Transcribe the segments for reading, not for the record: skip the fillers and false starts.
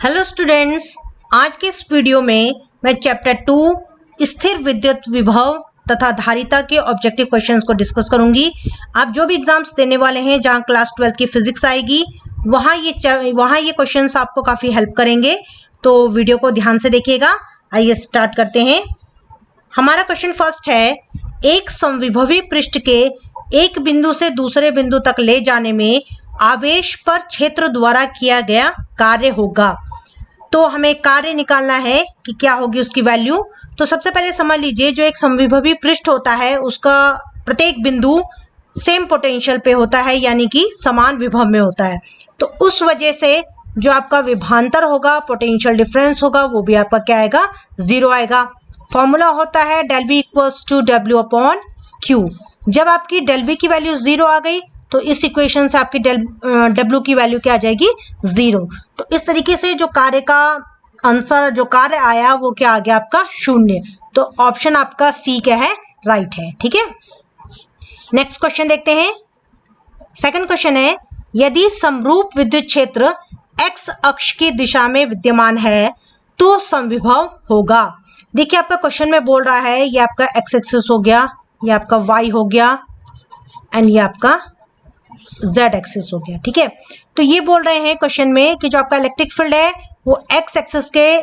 Hello students, आज के इस वीडियो में मैं चैप्टर 2 स्थिर विद्युत विभव तथा धारिता के ऑब्जेक्टिव क्वेश्चंस को डिस्कस करूंगी। आप जो भी एग्जाम्स देने वाले हैं जहां क्लास 12 की फिजिक्स आएगी वहां ये क्वेश्चंस आपको काफ़ी हेल्प करेंगे, तो वीडियो को ध्यान से देखिएगा। आइए स्टार्ट करते हैं। हमारा क्वेश्चन फर्स्ट है, एक समविभवी पृष्ठ के एक बिंदु से दूसरे बिंदु तक ले जाने में आवेश पर क्षेत्र द्वारा किया गया कार्य होगा। तो हमें कार्य निकालना है कि क्या होगी उसकी वैल्यू। तो सबसे पहले समझ लीजिए, जो एक समविभवी पृष्ठ होता है उसका प्रत्येक बिंदु सेम पोटेंशियल पे होता है, यानी कि समान विभव में होता है। तो उस वजह से जो आपका विभवांतर होगा, पोटेंशियल डिफरेंस होगा, वो भी आपका क्या आएगा, जीरो आएगा। फॉर्मूला होता है del V equals to W/Q। जब आपकी del V की वैल्यू जीरो आ गई तो इस इक्वेशन से आपकी W की वैल्यू क्या आ जाएगी, जीरो। तो इस तरीके से जो कार्य का आंसर, जो कार्य आया वो क्या आ गया आपका, शून्य। तो ऑप्शन आपका सी क्या है, राइट है। ठीक है, नेक्स्ट क्वेश्चन देखते हैं। सेकंड क्वेश्चन है, यदि समरूप विद्युत क्षेत्र x अक्ष की दिशा में विद्यमान है तो समविभव होगा। देखिए आपका क्वेश्चन में बोल रहा है, ये आपका x एक्सिस हो गया, ये आपका y हो गया एंड ये आपका z एक्सिस हो गया। ठीक है, तो ये बोल रहे हैं क्वेश्चन में कि जो आपका इलेक्ट्रिक फील्ड है वो x एक्सिस के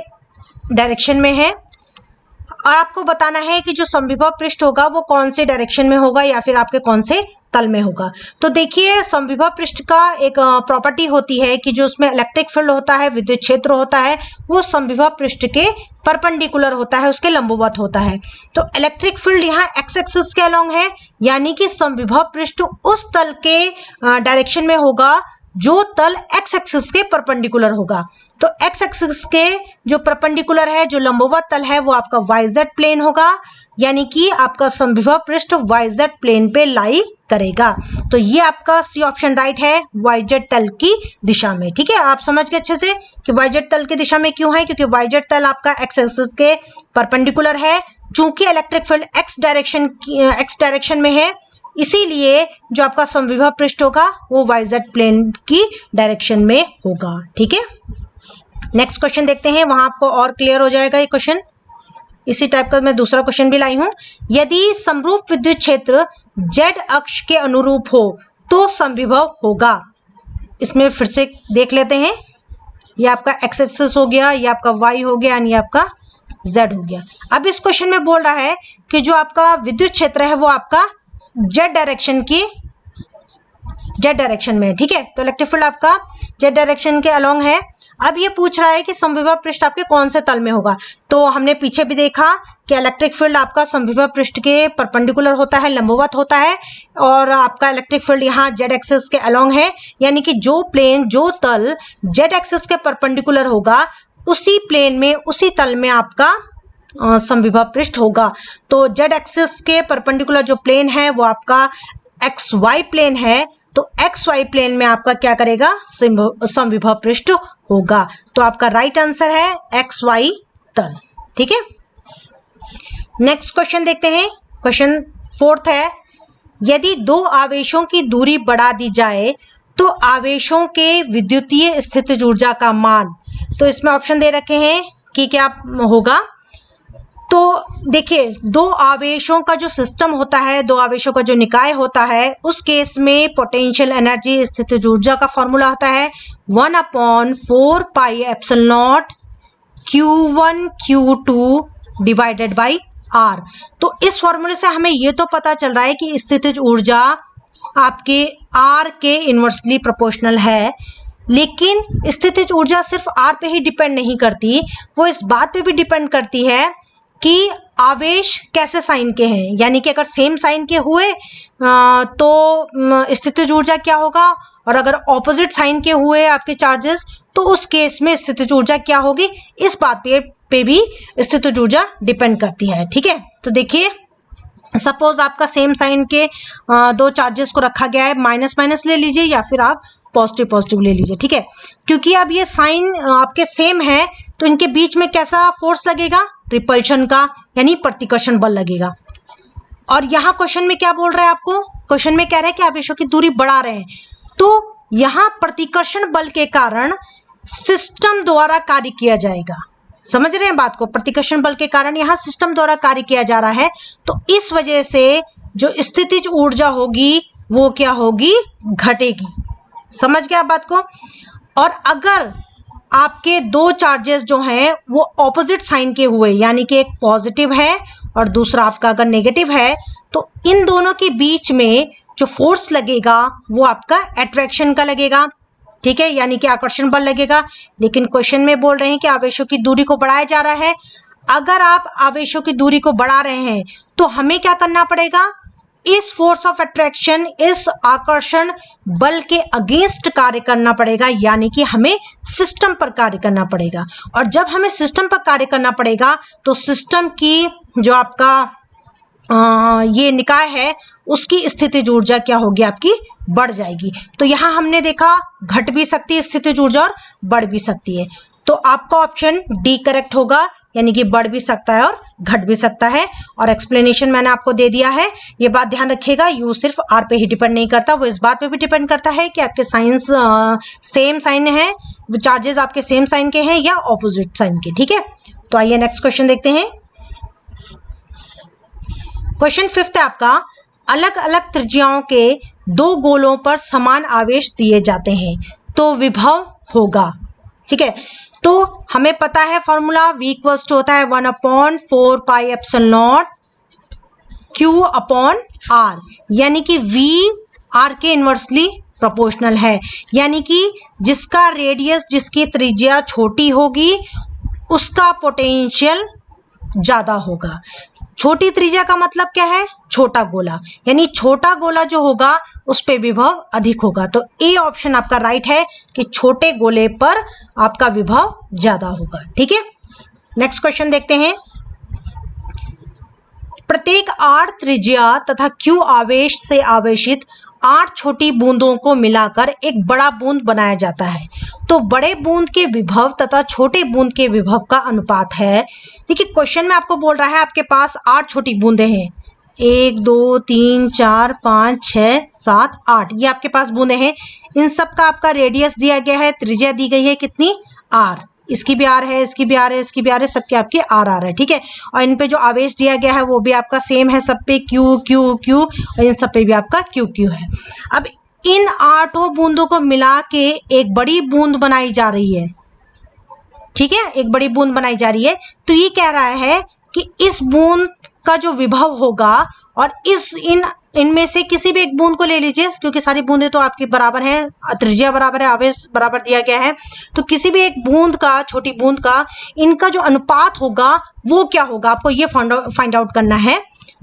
डायरेक्शन में है और आपको बताना है कि जो समविभव पृष्ठ होगा वो कौन से डायरेक्शन में होगा या फिर आपके कौन से तल में होगा। तो देखिए, समविभव पृष्ठ का एक प्रॉपर्टी होती है कि जो उसमें इलेक्ट्रिक फील्ड होता है, विद्युत क्षेत्र होता है, वो समविभव पृष्ठ के परपेंडिकुलर होता है, उसके लंबवत होता है। तो इलेक्ट्रिक फील्ड यहाँ एक्स एक्सिस के अलोंग है, यानी कि समविभव पृष्ठ उस तल के डायरेक्शन में होगा जो तल एक्स एक्सिस के परपेंडिकुलर होगा। तो एक्स एक्सिस के जो परपेंडिकुलर है, जो लंबवत तल है, वो आपका वाईजेड प्लेन होगा, यानी कि आपका समविभव पृष्ठ वाईजेड प्लेन पे लाई करेगा। तो ये आपका सी ऑप्शन राइट है, वाईजेड तल की दिशा में। ठीक है, आप समझ गए अच्छे से कि वाईजेड तल की दिशा में क्यों है, क्योंकि वाईजेड तल आपका एक्स एक्सिस के परपेंडिकुलर है। चूंकि इलेक्ट्रिक फील्ड एक्स डायरेक्शन में है, इसीलिए जो आपका समविभव पृष्ठ होगा वो वाईजेड प्लेन की डायरेक्शन में होगा। ठीक है, नेक्स्ट क्वेश्चन देखते हैं, वहां आपको और क्लियर हो जाएगा ये क्वेश्चन। इसी टाइप का मैं दूसरा क्वेश्चन भी लाई हूं। यदि समरूप विद्युत क्षेत्र z अक्ष के अनुरूप हो तो समविभव होगा। इसमें फिर से देख लेते हैं, ये आपका x एक्सिस हो गया, ये आपका y हो गया एंड ये आपका z हो गया। अब इस क्वेश्चन में बोल रहा है कि जो आपका विद्युत क्षेत्र है वो आपका z डायरेक्शन में है। ठीक है, तो इलेक्ट्रिक फील्ड आपका z डायरेक्शन के अलोंग है। अब ये पूछ रहा है कि समविभव पृष्ठ आपके कौन से तल में होगा। तो हमने पीछे भी देखा कि इलेक्ट्रिक फील्ड आपका समविभव पृष्ठ के परपेंडिकुलर होता है, लंबवत होता है, और आपका इलेक्ट्रिक फील्ड यहाँ z एक्सिस के अलोंग है, यानी कि जो तल z एक्सिस के परपेंडिकुलर होगा उसी प्लेन में, उसी तल में आपका समविभव पृष्ठ होगा। तो z एक्सिस के परपेंडिकुलर जो प्लेन है वो आपका xy प्लेन है, तो xy प्लेन में आपका क्या करेगा, समविभव पृष्ठ होगा। तो आपका राइट आंसर है xy तल। ठीक है, नेक्स्ट क्वेश्चन देखते हैं। क्वेश्चन फोर्थ है, यदि दो आवेशों की दूरी बढ़ा दी जाए तो आवेशों के विद्युतीय स्थितिज ऊर्जा का मान। तो इसमें ऑप्शन दे रखे हैं कि क्या होगा। तो देखिए, दो आवेशों का जो सिस्टम होता है, दो आवेशों का जो निकाय होता है, उस केस में पोटेंशियल एनर्जी, स्थितिज ऊर्जा का फॉर्मूला होता है 1/4πε0 Q1 Q2 divided by R। तो इस फॉर्मूले से हमें ये तो पता चल रहा है कि स्थितिज ऊर्जा आपके R के इन्वर्सली प्रोपोर्शनल है, लेकिन स्थितिज ऊर्जा सिर्फ R पे ही डिपेंड नहीं करती, वो इस बात पे भी डिपेंड करती है कि आवेश कैसे साइन के हैं। यानी कि अगर सेम साइन के हुए तो स्थितिज ऊर्जा क्या होगा, और अगर ऑपोजिट साइन के हुए आपके चार्जेस तो उस केस में स्थितिज ऊर्जा क्या होगी, इस बात पे भी स्थितिज ऊर्जा डिपेंड करती है। ठीक है, तो देखिए, सपोज आपका सेम साइन के दो चार्जेस को रखा गया है, माइनस माइनस ले लीजिए या फिर आप पॉजिटिव पॉजिटिव ले लीजिए। ठीक है, क्योंकि अब ये साइन आपके सेम है तो इनके बीच में कैसा फोर्स लगेगा, रिपल्शन का, यानी प्रतिकर्षण बल लगेगा। और यहाँ क्वेश्चन में क्या बोल रहा है आपको, क्वेश्चन में कह रहा है कि आवेशों की दूरी बढ़ा रहे हैं, तो यहाँ प्रतिकर्षण बल के कारण सिस्टम द्वारा कार्य किया जाएगा। समझ रहे हैं बात को? प्रतिकर्षण बल के कारण यहाँ सिस्टम द्वारा कार्य किया जा रहा है, तो इस वजह से जो स्थितिज ऊर्जा होगी वो क्या होगी? घटेगी। समझ गया बात को? और अगर आपके दो चार्जेस जो हैं वो ऑपोजिट साइन के हुए, यानी कि एक पॉजिटिव है और दूसरा आपका अगर नेगेटिव है, तो इन दोनों के बीच में जो फोर्स लगेगा वो आपका अट्रैक्शन का लगेगा, ठीक है, यानी कि आकर्षण बल लगेगा। लेकिन क्वेश्चन में बोल रहे हैं कि आवेशों की दूरी को बढ़ाया जा रहा है। अगर आप आवेशों की दूरी को बढ़ा रहे हैं तो हमें क्या करना पड़ेगा? इस फोर्स ऑफ अट्रैक्शन, इस आकर्षण बल के अगेंस्ट कार्य करना पड़ेगा, यानी कि हमें सिस्टम पर कार्य करना पड़ेगा। और जब हमें सिस्टम पर कार्य करना पड़ेगा तो सिस्टम की जो आपका ये निकाय है उसकी स्थितिज ऊर्जा क्या होगी? आपकी बढ़ जाएगी। तो यहाँ हमने देखा घट भी सकती है स्थितिज ऊर्जा और बढ़ भी सकती है। तो आपका ऑप्शन डी करेक्ट होगा, यानी कि बढ़ भी सकता है और घट भी सकता है। और एक्सप्लेनेशन मैंने आपको दे दिया है। ये बात ध्यान रखिएगा, यू सिर्फ आर पे ही डिपेंड नहीं करता, वो इस बात पे भी डिपेंड करता है कि आपके साइंस सेम साइन है, चार्जेस आपके सेम साइन के हैं या ऑपोजिट साइन के, ठीक है। तो आइए नेक्स्ट क्वेश्चन देखते हैं। क्वेश्चन 5 है आपका, अलग अलग त्रिज्याओं के दो गोलों पर समान आवेश दिए जाते हैं तो विभव होगा, ठीक है। तो हमें पता है फॉर्मूला, V इक्वल्स टू होता है 1/4 pi epsilon not Q upon R, यानी कि V R के इन्वर्सली प्रोपोर्शनल है, यानी कि जिसका रेडियस, जिसकी त्रिज्या छोटी होगी उसका पोटेंशियल ज्यादा होगा। छोटी त्रिज्या का मतलब क्या है? छोटा गोला, यानी छोटा गोला जो होगा उस पे विभव अधिक होगा। तो ए ऑप्शन आपका राइट है कि छोटे गोले पर आपका विभव ज्यादा होगा, ठीक है। नेक्स्ट क्वेश्चन देखते हैं। प्रत्येक 8 त्रिज्या तथा Q आवेश से आवेशित 8 छोटी बूंदों को मिलाकर एक बड़ा बूंद बनाया जाता है। तो बड़े बूंद के विभव तथा छोटे बूंद के विभव का अनुपात है। देखिए क्वेश्चन में आपको बोल रहा है आपके पास 8 छोटी बूंदें हैं, 1 2 3 4 5 6 7 8, ये आपके पास बूंदें हैं। इन सब का आपका रेडियस दिया गया है, त्रिज्या दी गई है कितनी? R। इसकी भी R है, इसकी भी R है, इसकी भी R है, सबके आपके R है, ठीक है। और इन पे जो आवेश दिया गया है वो भी आपका सेम है, सब पे Q Q Q, और इन सब पे भी आपका Q Q है। अब इन 8 बूंदों को मिला के एक बड़ी बूंद बनाई जा रही है, ठीक है, एक बड़ी बूंद बनाई जा रही है। तो ये कह रहा है कि इस बूंद का जो विभव होगा, और इनमें से किसी भी एक बूंद को ले लीजिए, क्योंकि सारी बूंदें तो आपकी बराबर हैं, त्रिज्या बराबर है, आवेश बराबर दिया गया है, तो किसी भी एक बूंद का, छोटी बूंद का, इनका जो अनुपात होगा वो क्या होगा, आपको ये फाइंड आउट करना है।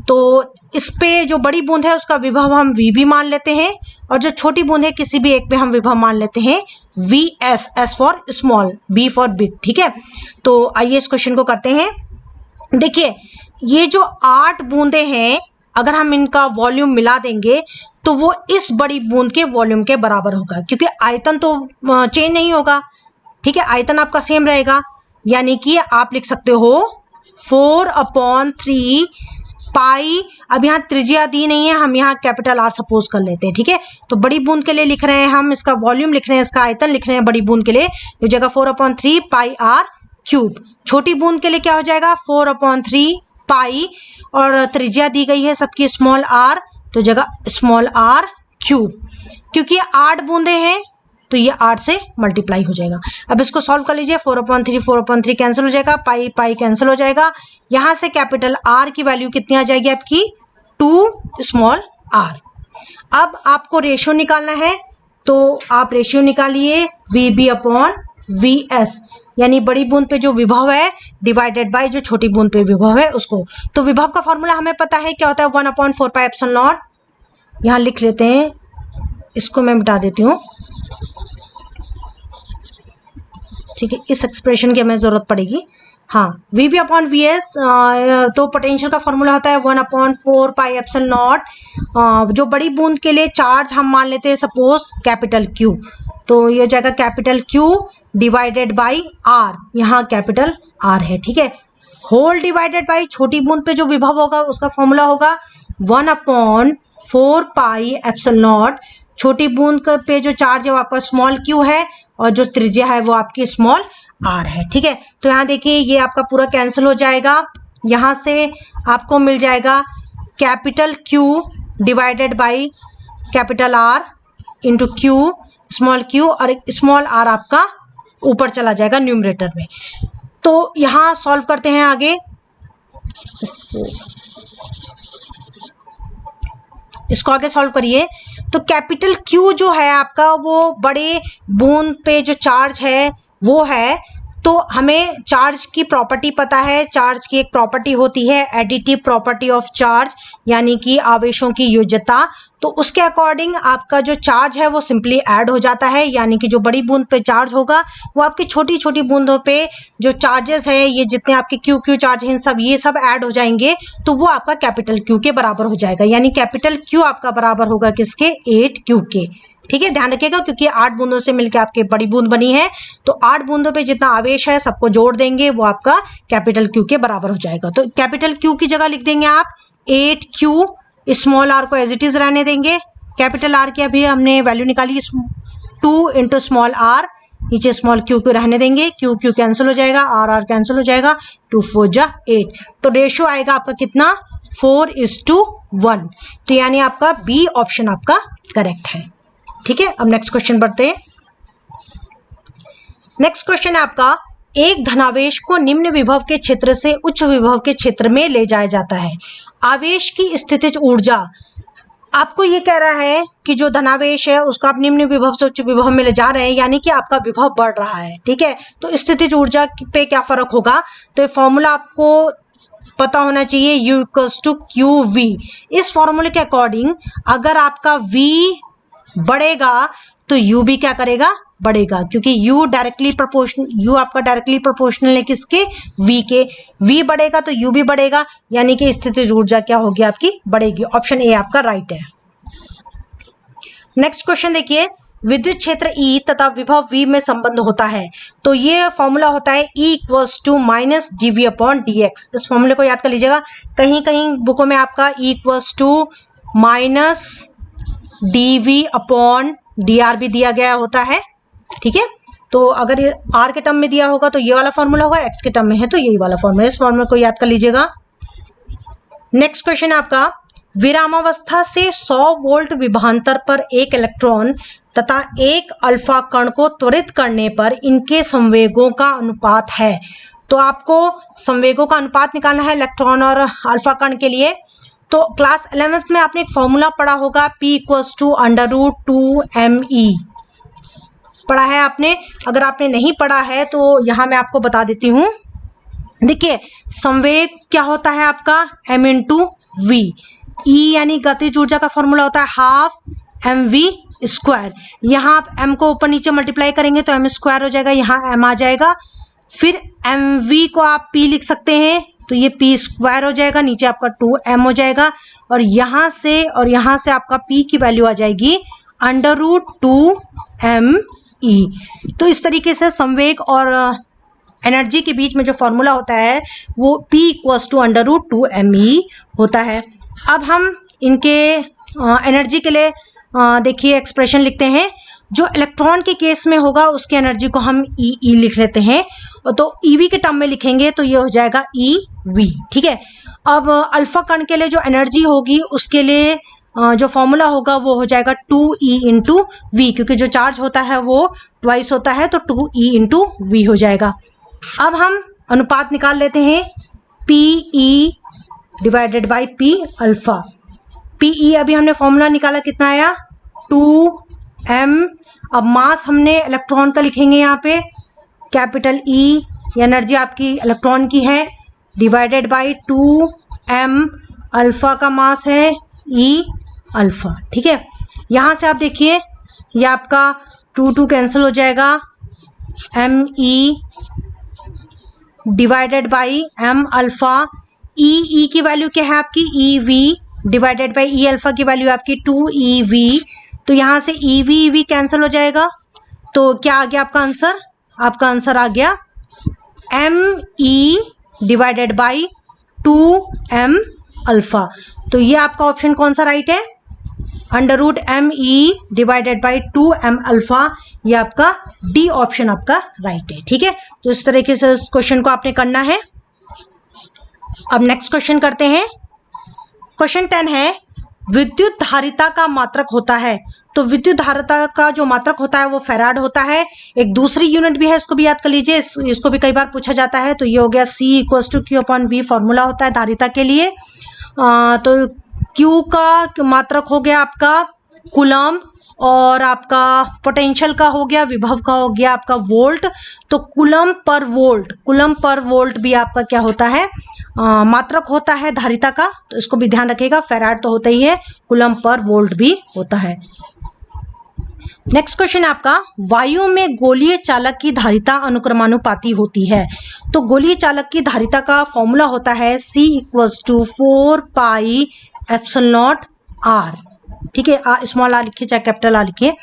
तो इस पे जो बड़ी बूंद है उसका विभव हम V भी मान लेते हैं, और जो छोटी बूंद है किसी भी एक पे हम विभव मान लेते हैं VS, S for small, B for big, ठीक है। तो आइए इस क्वेश्चन को करते हैं। देखिए ये जो 8 बूंदें हैं, अगर हम इनका वॉल्यूम मिला देंगे तो वो इस बड़ी बूंद के वॉल्यूम के बराबर होगा, क्योंकि आयतन तो चेंज नहीं होगा, ठीक है, आयतन आपका सेम रहेगा। यानी कि आप लिख सकते हो 4/3 पाई, अब यहाँ त्रिज्या दी नहीं है, हम यहाँ कैपिटल R सपोज कर लेते हैं, ठीक है। तो बड़ी बूंद के लिए लिख रहे हैं हम, इसका वॉल्यूम लिख रहे हैं, इसका आयतन लिख रहे हैं बड़ी बूंद के लिए, जो जगह 4/3 पाई R क्यूब। छोटी बूंद के लिए क्या हो जाएगा? 4/3 पाई, और त्रिज्या दी गई है सबकी स्मॉल r, तो जगह स्मॉल r क्यूब। क्योंकि 8 बूंदें हैं तो ये 8 से मल्टीप्लाई हो जाएगा। अब इसको सॉल्व कर लीजिए, 4/3 कैंसिल हो जाएगा, पाई पाई कैंसिल हो जाएगा, यहाँ से कैपिटल R की वैल्यू कितनी आ जाएगी आपकी? 2 स्मॉल r। अब आपको रेशियो निकालना है, तो आप रेशियो निकालिए VB/VS, यानी बड़ी बूंद पे जो विभव है डिवाइडेड बाय जो छोटी बूंद पे विभव है उसको। तो विभव का फॉर्मूला हमें पता है क्या होता है? 1/4 पाई एप्सिलॉन नॉट, यहाँ लिख लेते हैं, इसको मैं मिटा देती हूँ, ठीक है, इस एक्सप्रेशन की हमें जरूरत पड़ेगी। हाँ, VB/VS, तो पोटेंशियल का फॉर्मूला होता है 1/4 पाई एप्सिलॉन नॉट, जो बड़ी बूंद के लिए चार्ज हम मान लेते हैं सपोज कैपिटल Q, तो ये जाएगा capital Q divided by R, यहाँ कैपिटल R है, ठीक है, होल डिवाइडेड बाई छोटी बूंद पे जो विभव होगा उसका फॉर्मूला होगा 1/4 पाई एप्सिलॉन नॉट, छोटी बूंद पे जो चार्ज है वो आपका स्मॉल Q है, और जो त्रिज्या है वो आपकी स्मॉल r है। ठीक है, तो यहाँ देखिए ये आपका पूरा कैंसिल हो जाएगा। यहाँ से आपको मिल जाएगा capital Q divided by capital R into Q small q, और स्मॉल r आपका ऊपर चला जाएगा न्यूमरेटर में। तो यहाँ सॉल्व करते हैं आगे। इसको आगे सॉल्व करिए तो कैपिटल Q जो है आपका वो बड़े बूंद पे जो चार्ज है वो है। तो हमें चार्ज की प्रॉपर्टी पता है, चार्ज की एक प्रॉपर्टी होती है एडिटिव प्रॉपर्टी ऑफ चार्ज, यानी कि आवेशों की योज्यता। तो उसके अकॉर्डिंग आपका जो चार्ज है वो सिंपली ऐड हो जाता है, यानी कि जो बड़ी बूंद पे चार्ज होगा वो आपकी छोटी छोटी बूंदों पे जो चार्जेस है, ये जितने आपके क्यू क्यू चार्ज हैं सब ये सब ऐड हो जाएंगे, तो वो आपका कैपिटल Q के बराबर हो जाएगा। यानी कैपिटल Q आपका बराबर होगा किसके? 8Q के। ठीक है, ध्यान रखिएगा क्योंकि 8 बूंदों से मिलकर आपके बड़ी बूंद बनी है, तो 8 बूंदों पे जितना आवेश है सबको जोड़ देंगे, वो आपका कैपिटल Q के बराबर हो जाएगा। तो कैपिटल Q की जगह लिख देंगे आप 8Q, स्मॉल r को एज इट इज रहने देंगे। कैपिटल R की अभी हमने वैल्यू निकाली 2 इंटू स्मॉल r, नीचे स्मॉल q को रहने देंगे, q q कैंसिल हो जाएगा, r r कैंसिल हो जाएगा, 2 4 जा 8। तो रेशियो आएगा आपका कितना? 4:1। तो यानी आपका बी ऑप्शन आपका करेक्ट है। ठीक है, अब नेक्स्ट क्वेश्चन बढ़ते हैं। नेक्स्ट क्वेश्चन है आपका, एक धनावेश को निम्न विभव के क्षेत्र से उच्च विभव के क्षेत्र में ले जाया जाता है। आवेश की स्थितिज ऊर्जा, आपको ये कह रहा है कि जो धनावेश है उसको आप निम्न विभव से उच्च विभव में ले जा रहे हैं, यानी कि आपका विभव बढ़ रहा है। ठीक है, तो स्थितिज ऊर्जा पे क्या फर्क होगा? तो ये फॉर्मूला आपको पता होना चाहिए, U = QV। इस फॉर्मूले के अकॉर्डिंग अगर आपका V बढ़ेगा तो U भी क्या करेगा? बढ़ेगा, क्योंकि U डायरेक्टली प्रोपोर्शनल, U आपका डायरेक्टली प्रोपोर्शनल है किसके? V के। V बढ़ेगा तो U भी बढ़ेगा, यानी कि स्थितिज ऊर्जा क्या होगी? आपकी बढ़ेगी। ऑप्शन ए आपका राइट है। नेक्स्ट क्वेश्चन देखिए, विद्युत क्षेत्र E तथा विभव V में संबंध होता है। तो ये फॉर्मूला होता है E = -dV/dx। इस फॉर्मूले को याद कर लीजिएगा, कहीं कहीं बुकों में आपका E = -dV/dr भी दिया गया होता है। ठीक है, तो अगर ये r के टर्म में दिया होगा तो ये वाला फॉर्मूला होगा, x के टर्म में है तो यही वाला फॉर्मूला, इस फॉर्मूला को याद कर लीजिएगा। नेक्स्ट क्वेश्चन है आपका, विरामावस्था से 100 वोल्ट विभवांतर पर एक इलेक्ट्रॉन तथा एक अल्फा कण को त्वरित करने पर इनके संवेगों का अनुपात है। तो आपको संवेगों का अनुपात निकालना है इलेक्ट्रॉन और अल्फा कण के लिए। तो क्लास 11th में आपने एक फॉर्मूला पढ़ा होगा, P = √2mE पढ़ा है आपने। अगर आपने नहीं पढ़ा है तो यहाँ मैं आपको बता देती हूँ। देखिए संवेग क्या होता है आपका? m × v। E यानी गतिज ऊर्जा का फॉर्मूला होता है 12 mv²। यहाँ आप m को ऊपर नीचे मल्टीप्लाई करेंगे तो m² हो जाएगा, यहाँ m आ जाएगा। फिर mv को आप p लिख सकते हैं, तो ये p² हो जाएगा, नीचे आपका 2m हो जाएगा, और यहाँ से आपका p की वैल्यू आ जाएगी √2me। तो इस तरीके से संवेग और एनर्जी के बीच में जो फॉर्मूला होता है वो P = √2me होता है। अब हम इनके एनर्जी के लिए देखिए एक्सप्रेशन लिखते हैं। जो इलेक्ट्रॉन के केस में होगा उसकी एनर्जी को हम E लिख लेते हैं, तो EV के टर्म में लिखेंगे तो ये हो जाएगा EV। ठीक है, अब अल्फा कण के लिए जो एनर्जी होगी उसके लिए जो फॉर्मूला होगा वो हो जाएगा 2E × V, क्योंकि जो चार्ज होता है वो ट्वाइस होता है, तो 2E × V हो जाएगा। अब हम अनुपात निकाल लेते हैं, PE / P अल्फा। PE अभी हमने फॉर्मूला निकाला, कितना आया? 2m। अब मास हमने इलेक्ट्रॉन का लिखेंगे यहाँ पे, कैपिटल E, एनर्जी आपकी इलेक्ट्रॉन की है, डिवाइडेड बाई 2m, अल्फा का मास है E अल्फा। ठीक है, यहाँ से आप देखिए ये आपका 2 कैंसिल हो जाएगा, me divided by m alpha. E की वैल्यू क्या है आपकी? EV divided by E alpha की वैल्यू आपकी 2EV। तो यहाँ से EV कैंसिल हो जाएगा, तो क्या आ गया आपका आंसर? आपका आंसर आ गया ME divided by 2m alpha. तो ये आपका ऑप्शन कौन सा राइट है? √me divided by 2m alpha, ये आपका डी ऑप्शन आपका राइट है। ठीक है, तो इस तरीके से इस क्वेश्चन को आपने करना है। अब नेक्स्ट क्वेश्चन करते हैं। क्वेश्चन 10 है, विद्युत धारिता का मात्रक होता है। तो विद्युत धारिता का जो मात्रक होता है वो फैराड होता है। एक दूसरी यूनिट भी है, इसको भी याद कर लीजिए, इसको भी कई बार पूछा जाता है। तो ये हो गया C = Q/V फॉर्मूला होता है धारिता के लिए। तो Q का मात्रक हो गया आपका कूलम, और आपका पोटेंशियल का हो गया, विभव का हो गया आपका वोल्ट। तो कूलम पर वोल्ट भी आपका क्या होता है, मात्रक होता है धारिता का। तो इसको भी ध्यान रखिएगा, फैराड तो होता ही है, कूलम पर वोल्ट भी होता है। नेक्स्ट क्वेश्चन है आपका, वायु में गोलीय चालक की धारिता अनुक्रमानुपाती होती है। तो गोलीय चालक की धारिता का फॉर्मूला होता है C = 4πε0r। ठीक है, स्मॉल r लिखिए चाहे कैपिटल r लिखिए।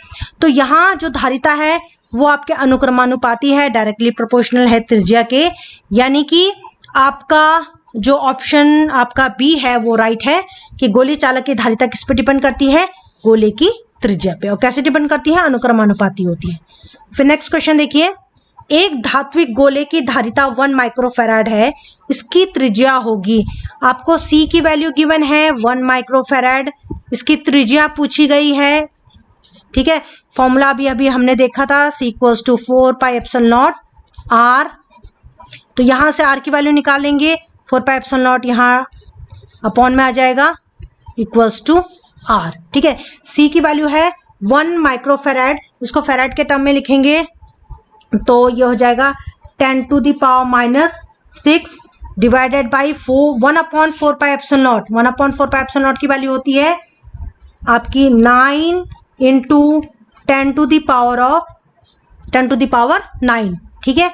तो यहाँ जो धारिता है वो आपके अनुक्रमानुपाती है, डायरेक्टली प्रोपोर्शनल है त्रिज्या के। यानी कि आपका जो ऑप्शन आपका बी है वो राइट है कि गोली चालक की धारिता किस पे डिपेंड करती है, गोले की त्रिज्या पे। और कैसे डिपेंड करती है, अनुक्रमानुपाती होती है। फिर नेक्स्ट क्वेश्चन देखिए, एक धात्विक गोले की धारिता 1 माइक्रोफैराड है, इसकी त्रिज्या होगी, आपको C की वैल्यू गिवन है 1 माइक्रोफैराड, इसकी त्रिज्या पूछी गई है। ठीक है, फॉर्मूला भी अभी हमने देखा था, C = 4πε0r। तो यहाँ से R की वैल्यू निकालेंगे, 4πε0 यहाँ अपॉन में आ जाएगा =R। ठीक है, C की वैल्यू है 1 माइक्रोफैराड, इसको फैराड के टर्म में लिखेंगे तो ये हो जाएगा 10⁻⁻6 डिवाइडेड बाई 1/4πε0। 1/4πε0 की वैल्यू होती है आपकी 9 × 10⁻9। ठीक है,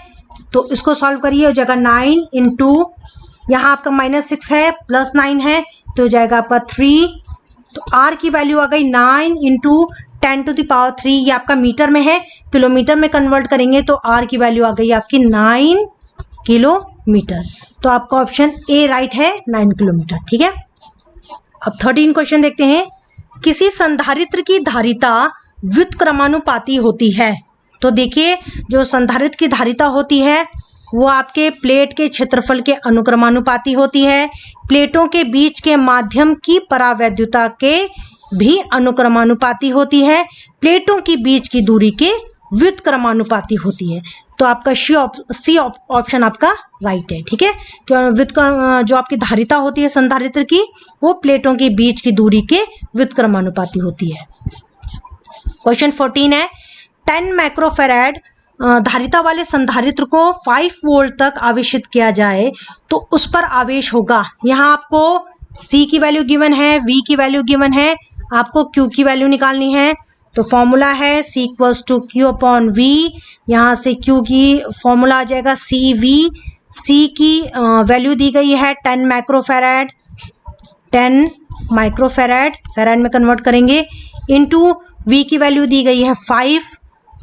तो इसको सॉल्व करिए, हो जाएगा 9 × यहाँ आपका -6 है, +9 है, तो हो जाएगा आपका 3। तो R की वैल्यू आ गई 9 × 10⁻3, ये आपका मीटर में है, किलोमीटर में कन्वर्ट करेंगे तो R की वैल्यू आ गई आपकी 9 किलोमीटर। तो आपका ऑप्शन ए राइट है, 9 किलोमीटर। ठीक है, अब 13 क्वेश्चन देखते हैं। किसी संधारित्र की धारिता व्युत्क्रमानुपाती होती है। तो देखिए, जो संधारित्र की धारिता होती है वो आपके प्लेट के क्षेत्रफल के अनुक्रमानुपाती होती है। प्लेटों के बीच के माध्यम की परावैद्युता के भी अनुक्रमानुपाती होती है। प्लेटों के बीच की दूरी के व्युत्क्रमानुपाती होती है। तो आपका सी ऑप्शन आपका राइट है। ठीक है, जो आपकी धारिता होती है संधारित्र की, वो प्लेटों के बीच की दूरी के व्युत्क्रमानुपाती होती है। क्वेश्चन 14 है, 10 माइक्रोफैराड धारिता वाले संधारित्र को 5 वोल्ट तक आवेशित किया जाए तो उस पर आवेश होगा। यहाँ आपको C की वैल्यू गिवन है, V की वैल्यू गिवन है, आपको Q की वैल्यू निकालनी है। तो फॉर्मूला है C = Q/V। यहाँ से Q की फॉर्मूला आ जाएगा CV। C की वैल्यू दी गई है 10 माइक्रोफैराड, 10 माइक्रोफैराड फैराड में कन्वर्ट करेंगे, इनटू V की वैल्यू दी गई है 5।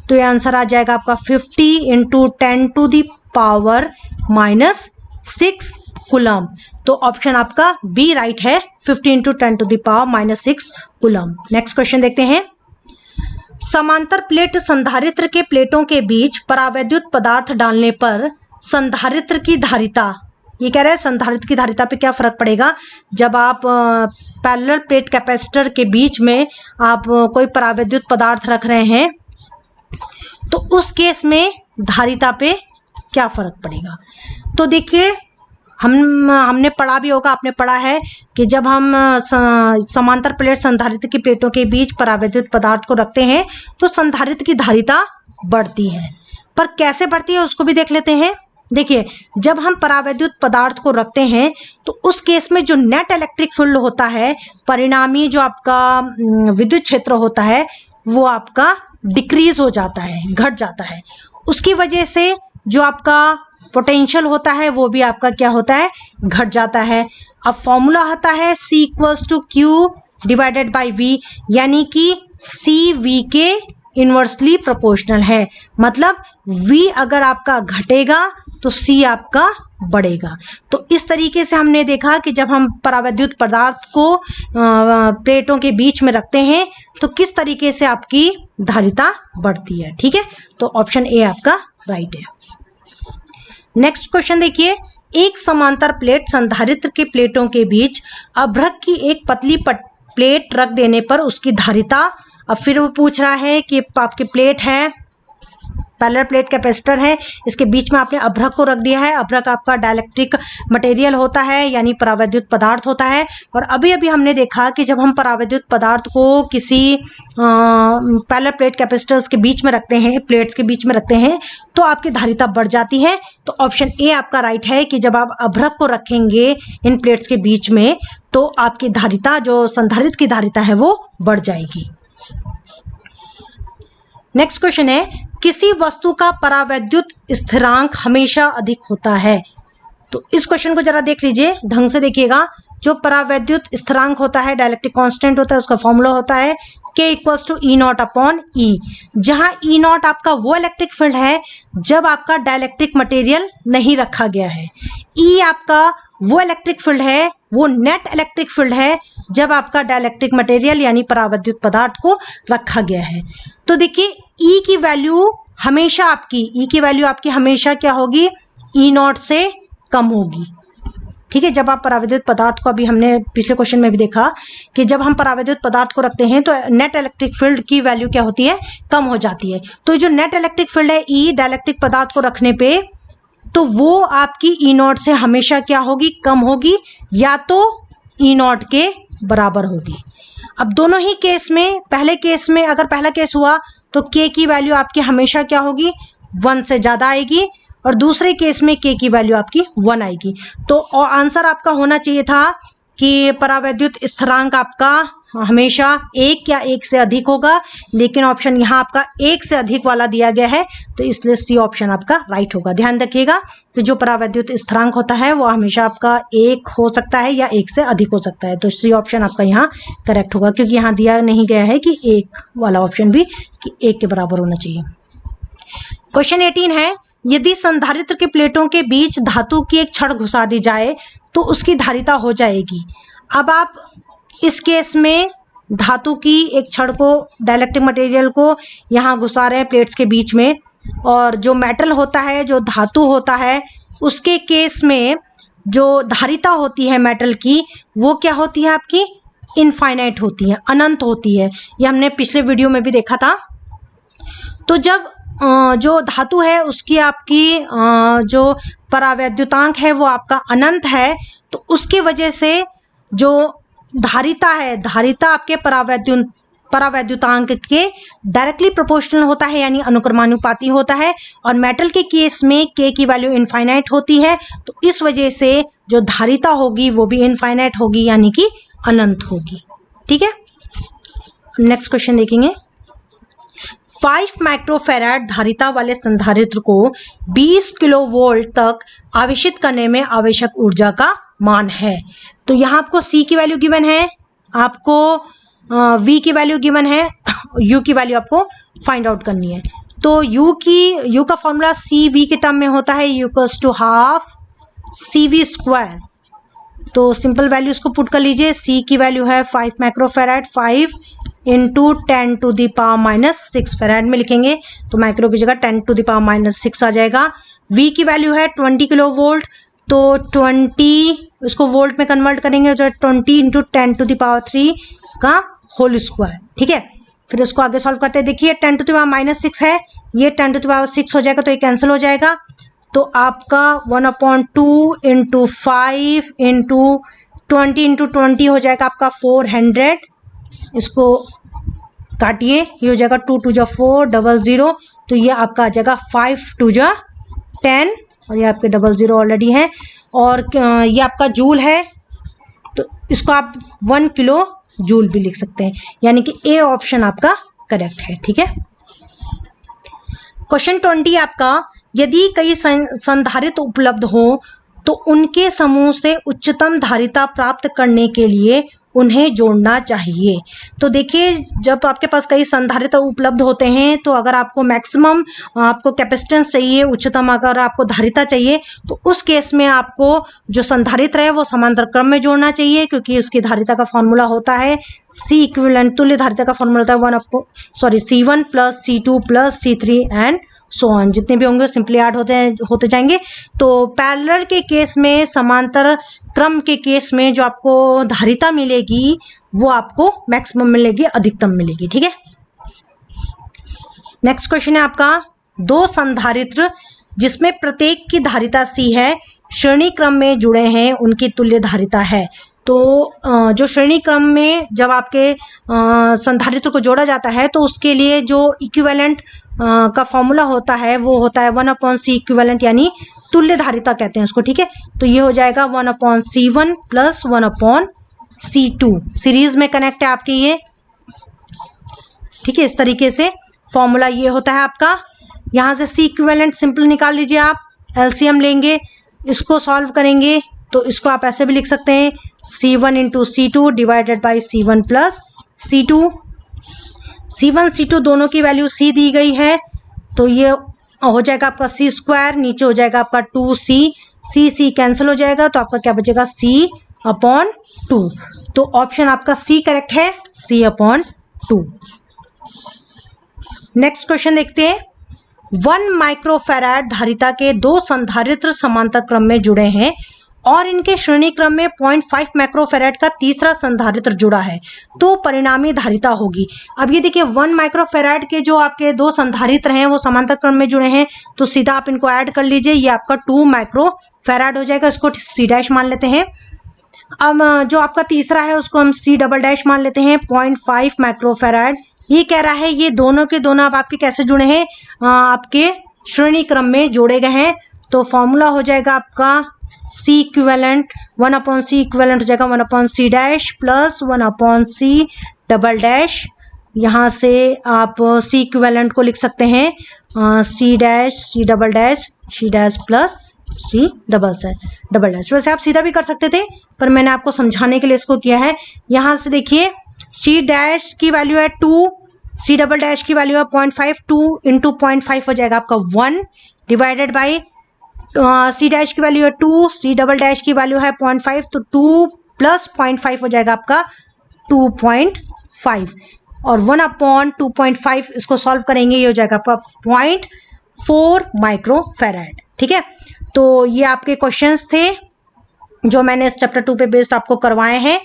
तो ये आंसर आ जाएगा आपका 50 × 10⁻6 कूलम। तो ऑप्शन आपका बी राइट है, 50 × 10⁻6 कूलम। नेक्स्ट क्वेश्चन देखते हैं। समांतर प्लेट संधारित्र के प्लेटों के बीच परावैद्युत पदार्थ डालने पर संधारित्र की धारिता, ये कह रहे हैं संधारित्र की धारिता पे क्या फर्क पड़ेगा जब आप पैरेलल प्लेट कैपेसिटर के बीच में आप कोई परावैद्युत पदार्थ रख रहे हैं, तो उस केस में धारिता पे क्या फर्क पड़ेगा। तो देखिए, हमने पढ़ा भी होगा, आपने पढ़ा है कि जब हम समांतर प्लेट संधारित्र की प्लेटों के बीच परावैद्युत पदार्थ को रखते हैं तो संधारित्र की धारिता बढ़ती है। पर कैसे बढ़ती है उसको भी देख लेते हैं। देखिए, जब हम परावैद्युत पदार्थ को रखते हैं तो उस केस में जो नेट इलेक्ट्रिक फील्ड होता है, परिणामी जो आपका विद्युत क्षेत्र होता है, वो आपका डिक्रीज हो जाता है, घट जाता है। उसकी वजह से जो आपका पोटेंशियल होता है वो भी आपका क्या होता है, घट जाता है। अब फॉर्मूला आता है C = Q/V, यानी कि C V के इन्वर्सली प्रोपोर्शनल है। मतलब V अगर आपका घटेगा तो C आपका बढ़ेगा। तो इस तरीके से हमने देखा कि जब हम परावैद्युत पदार्थ को प्लेटों के बीच में रखते हैं तो किस तरीके से आपकी धारिता बढ़ती है। ठीक है, तो ऑप्शन ए आपका राइट है। नेक्स्ट क्वेश्चन देखिए, एक समांतर प्लेट संधारित्र के प्लेटों के बीच अभ्रक की एक पतली प्लेट रख देने पर उसकी धारिता, अब फिर वो पूछ रहा है कि आपकी प्लेट है, पैरेलल प्लेट कैपेसिटर है, इसके बीच में आपने अभ्रक को रख दिया है। अभ्रक आपका डाइलेक्ट्रिक मटेरियल होता है यानी परावैद्युत पदार्थ होता है। और अभी अभी हमने देखा कि जब हम परावैद्युत पदार्थ को किसी पैरेलल प्लेट कैपेसिटर्स के बीच में रखते हैं, प्लेट्स के बीच में रखते हैं, तो आपकी धारिता बढ़ जाती है। तो ऑप्शन ए आपका राइट है कि जब आप अभ्रक को रखेंगे इन प्लेट्स के बीच में तो आपकी धारिता, जो संधारित्र की धारिता है, वो बढ़ जाएगी। नेक्स्ट क्वेश्चन है, किसी वस्तु का परावैद्युत स्थिरांक हमेशा अधिक होता है। तो इस क्वेश्चन को जरा देख लीजिए, ढंग से देखिएगा। जो परावैद्युत स्थिरांक होता है, डाइलेक्ट्रिक कांस्टेंट होता है, उसका फॉर्मूला होता है K = E0 अपॉन E, जहां E0 आपका वो इलेक्ट्रिक फील्ड है जब आपका डाइलेक्ट्रिक मटेरियल नहीं रखा गया है। E आपका वो इलेक्ट्रिक फील्ड है, वो नेट इलेक्ट्रिक फील्ड है जब आपका डाइलेक्ट्रिक मटेरियल यानी परावैद्युत पदार्थ को रखा गया है। तो देखिए E की वैल्यू हमेशा आपकी हमेशा क्या होगी, E0 से कम होगी। ठीक है, जब आप परावैद्युत पदार्थ को, अभी हमने पिछले क्वेश्चन में भी देखा कि जब हम परावैद्युत पदार्थ को रखते हैं तो नेट इलेक्ट्रिक फील्ड की वैल्यू क्या होती है, कम हो जाती है। तो जो नेट इलेक्ट्रिक फील्ड है E डाइलेक्ट्रिक पदार्थ को रखने पे, तो वो आपकी E0 से हमेशा क्या होगी, कम होगी, या तो E0 के बराबर होगी। अब दोनों ही केस में, पहले केस में अगर पहला केस हुआ तो K की वैल्यू आपकी हमेशा क्या होगी, 1 से ज़्यादा आएगी, और दूसरे केस में K की वैल्यू आपकी 1 आएगी। तो आंसर आपका होना चाहिए था कि परावैद्युत स्थिरांक आपका हमेशा 1 या 1 से अधिक होगा, लेकिन ऑप्शन यहाँ आपका 1 से अधिक वाला दिया गया है, तो इसलिए सी ऑप्शन आपका राइट होगा। ध्यान रखिएगा कि जो परावैद्युत स्थिरांक होता है वो हमेशा आपका 1 हो सकता है या 1 से अधिक हो सकता है। तो सी ऑप्शन आपका यहाँ करेक्ट होगा, क्योंकि यहाँ दिया नहीं गया है कि 1 वाला ऑप्शन भी कि 1 के बराबर होना चाहिए। क्वेश्चन 18 है, यदि संधारित्र के प्लेटों के बीच धातु की एक छड़ घुसा दी जाए तो उसकी धारिता हो जाएगी। अब आप इस केस में धातु की एक छड़ को, डाइलेक्ट्रिक मटेरियल को यहाँ घुसा रहे हैं प्लेट्स के बीच में, और जो मेटल होता है, जो धातु होता है, उसके केस में जो धारिता होती है मेटल की, वो क्या होती है आपकी, इनफाइनाइट होती है, अनंत होती है। ये हमने पिछले वीडियो में भी देखा था। तो जब जो धातु है उसकी आपकी जो परावैद्युतांक है वो आपका अनंत है, तो उसके वजह से जो धारिता है, धारिता आपके परावैद्युतांक के डायरेक्टली प्रोपोर्शनल होता है, यानी अनुक्रमानुपाती होता है। और मेटल के केस में K की वैल्यू इनफाइनाइट होती है, तो इस वजह से जो धारिता होगी वो भी इनफाइनाइट होगी, यानी कि अनंत होगी। ठीक है, नेक्स्ट क्वेश्चन देखेंगे। 5 माइक्रोफैराड धारिता वाले संधारित्र को 20 किलोवोल्ट तक आवेशित करने में आवश्यक ऊर्जा का मान है। तो यहाँ आपको C की वैल्यू गिवन है, आपको V की वैल्यू गिवन है, U की वैल्यू आपको फाइंड आउट करनी है। तो U का फॉर्मूला CV के टर्म में होता है, U = ½ CV²। तो सिंपल वैल्यूज को पुट कर लीजिए। C की वैल्यू है 5 माइक्रोफैराड, 5 × 10⁻⁻6 फैराड में लिखेंगे, तो माइक्रो की जगह 10⁻⁻6 आ जाएगा। V की वैल्यू है 20 किलो वोल्ट, तो 20 इसको वोल्ट में कन्वर्ट करेंगे तो 20 × 10⁻³ का होल स्क्वायर। ठीक है, फिर इसको आगे सॉल्व करते हैं। देखिए 10⁻⁻6 है, ये 10⁻6 हो जाएगा, तो ये कैंसिल हो जाएगा। तो आपका 1/2 × 5 × 20 × 20 हो जाएगा आपका 400। इसको काटिए, ये हो जाएगा 2 × 2 = 4, 00, तो ये आपका आ जाएगा 5 × 2 = 10, और ये आपके 00 ऑलरेडी है। और ये आपका जूल है, तो इसको आप 1 किलो जूल भी लिख सकते हैं, यानी कि ए ऑप्शन आपका करेक्ट है। ठीक है, क्वेश्चन 20 आपका, यदि कई संधारित्र उपलब्ध हो तो उनके समूह से उच्चतम धारिता प्राप्त करने के लिए उन्हें जोड़ना चाहिए। तो देखिए, जब आपके पास कई संधारित्र उपलब्ध होते हैं तो अगर आपको मैक्सिमम आपको कैपेसिटेंस चाहिए, उच्चतम अगर आपको धारिता चाहिए, तो उस केस में आपको जो संधारित्र है वो समांतर क्रम में जोड़ना चाहिए, क्योंकि उसकी धारिता का फॉर्मूला होता है सी इक्विवेलेंट, तुल्य धारिता का फॉर्मूला होता है C1 plus C2 plus C3 and so on, जितने भी होंगे सिंपली ऐड होते जाएंगे। तो पैरेलल के केस में, समांतर क्रम के केस में जो आपको धारिता मिलेगी वो आपको मैक्सिमम मिलेगी, अधिकतम मिलेगी। ठीक है, नेक्स्ट क्वेश्चन है आपका, दो संधारित्र जिसमें प्रत्येक की धारिता C है, श्रेणी क्रम में जुड़े हैं, उनकी तुल्य धारिता है। तो जो श्रेणी क्रम में जब आपके संधारित्र को जोड़ा जाता है तो उसके लिए जो इक्विवेलेंट का फॉर्मूला होता है वो होता है 1/C इक्विवेलेंट, यानी तुल्य धारिता कहते हैं उसको। ठीक है, तो ये हो जाएगा 1/C1 प्लस 1/C2, सीरीज में कनेक्ट है आपके ये। ठीक है, इस तरीके से फॉर्मूला ये होता है आपका। यहाँ से C इक्विवेलेंट सिंपल निकाल लीजिए, आप एलसीएम लेंगे, इसको सॉल्व करेंगे तो इसको आप ऐसे भी लिख सकते हैं C1 into C2 divided by C1 plus C2। C1 C2 दोनों की वैल्यू C दी गई है, तो ये हो जाएगा आपका C स्क्वायर, नीचे हो जाएगा आपका 2C, C कैंसिल हो जाएगा तो आपका क्या बचेगा C/2। तो ऑप्शन आपका C करेक्ट है, C/2। नेक्स्ट क्वेश्चन देखते हैं, 1 माइक्रोफैराड धारिता के दो संधारित्र समांतर क्रम में जुड़े हैं और इनके श्रेणी क्रम में 0.5 माइक्रोफैराड का तीसरा संधारित्र जुड़ा है, तो परिणामी धारिता होगी। अब ये देखिए, 1 माइक्रोफैराड के जो आपके दो संधारित्र हैं वो समांतर क्रम में जुड़े हैं, तो सीधा आप इनको ऐड कर लीजिए, ये आपका 2 माइक्रोफैराड हो जाएगा, इसको C' मान लेते हैं। अब जो आपका तीसरा है उसको हम C" मान लेते हैं, 0.5 माइक्रोफैराड। ये कह रहा है ये दोनों के दोनों अब आपके कैसे जुड़े हैं, आपके श्रेणी क्रम में जोड़े गए हैं। तो फॉर्मूला हो जाएगा आपका C इक्विवेलेंट, 1/C इक्विवेलेंट हो जाएगा 1/C' प्लस 1/C"। यहाँ से आप C इक्विवेलेंट को लिख सकते हैं C' प्लस C"। वैसे आप सीधा भी कर सकते थे, पर मैंने आपको समझाने के लिए इसको किया है। यहाँ से देखिए, C' की वैल्यू है 2, C" की वैल्यू है 0.5, 2 इंटू 0.5 हो जाएगा आपका 1 डिवाइडेड बाई C' की वैल्यू है 2, C" की वैल्यू है 0.5, तो 2 प्लस 0.5 हो जाएगा आपका 2.5 और 1/2.5 इसको सॉल्व करेंगे, ये हो जाएगा आपका 0.4 माइक्रोफैराड। ठीक है, तो ये आपके क्वेश्चंस थे जो मैंने इस चैप्टर 2 पे बेस्ड आपको करवाए हैं।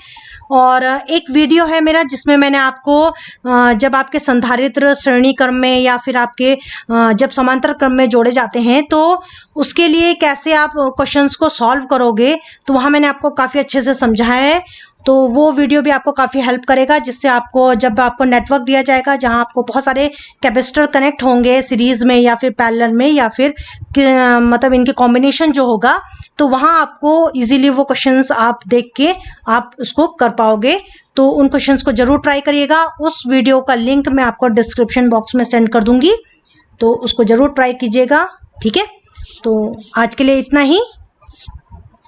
और एक वीडियो है मेरा जिसमें मैंने आपको जब आपके संधारित्र श्रेणी क्रम में या फिर आपके जब समांतर क्रम में जोड़े जाते हैं तो उसके लिए कैसे आप क्वेश्चंस को सॉल्व करोगे, तो वहाँ मैंने आपको काफ़ी अच्छे से समझाया है। तो वो वीडियो भी आपको काफ़ी हेल्प करेगा, जिससे आपको जब आपको नेटवर्क दिया जाएगा जहाँ आपको बहुत सारे कैपेसिटर कनेक्ट होंगे सीरीज़ में या फिर पैरेलल में या फिर मतलब इनके कॉम्बिनेशन जो होगा, तो वहाँ आपको इजीली वो क्वेश्चंस आप देख के आप उसको कर पाओगे। तो उन क्वेश्चंस को ज़रूर ट्राई करिएगा। उस वीडियो का लिंक मैं आपको डिस्क्रिप्शन बॉक्स में सेंड कर दूँगी, तो उसको ज़रूर ट्राई कीजिएगा। ठीक है, तो आज के लिए इतना ही।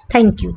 Thank you.